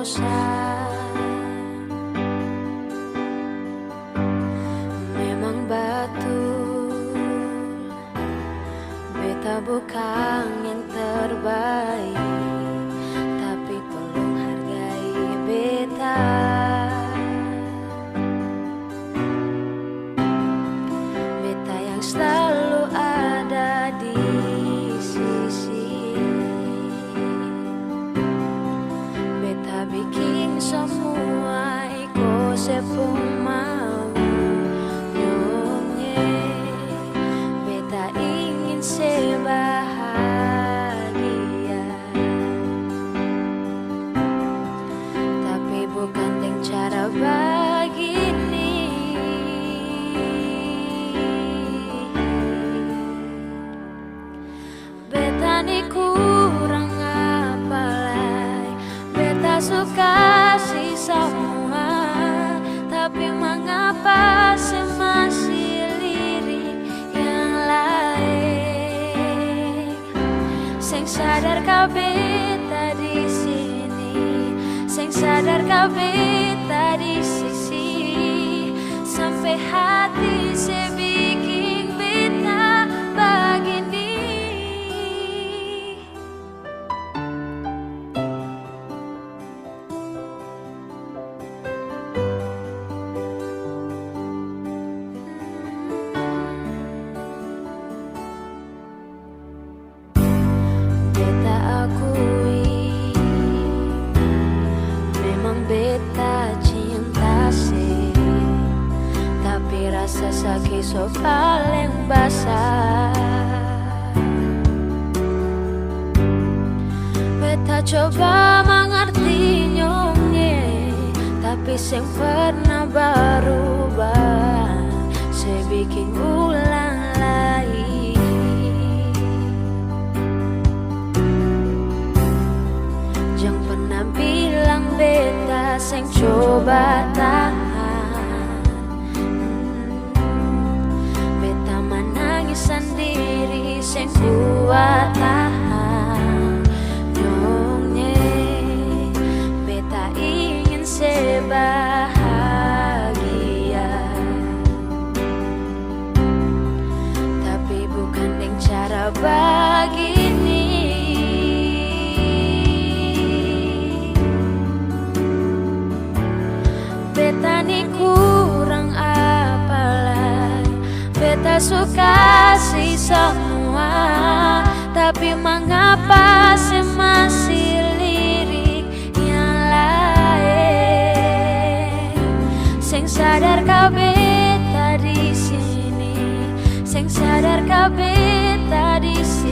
bosan. Memang betul beta bukan yang terbaik, tapi tolong hargai beta. Beta yang selalu ada di sisi. Beta bikin semua iko sepung mau nyonye. Beta ingin sebahagia, tapi bukan dengan cara begini. Beta ni kurang apa lagi, beta suka sih semua, tapi mengapa masih lirik yang lain? Seng sadar kau beta di sini, seng sadar kau beta di sisi, sampai hati sebikin beta begini. Beta akui, memang beta cinta sih, tapi rasa sakit so paling basah. Beta coba mengerti nyongnya, tapi sing pernah berubah, saya bikin ulang lagi. Jangan pernah bilang beta sing coba tahan. Beta menangis sendiri sing kuat tahan. Nyongnya beta ingin sebahagia, tapi bukan dengan cara begini. Beta ni kurang apa lagi, beta suka sih semua, tapi mengapa masih lirik yang lain? Seng sadar kau beta di sini, seng sadar kau beta di sini.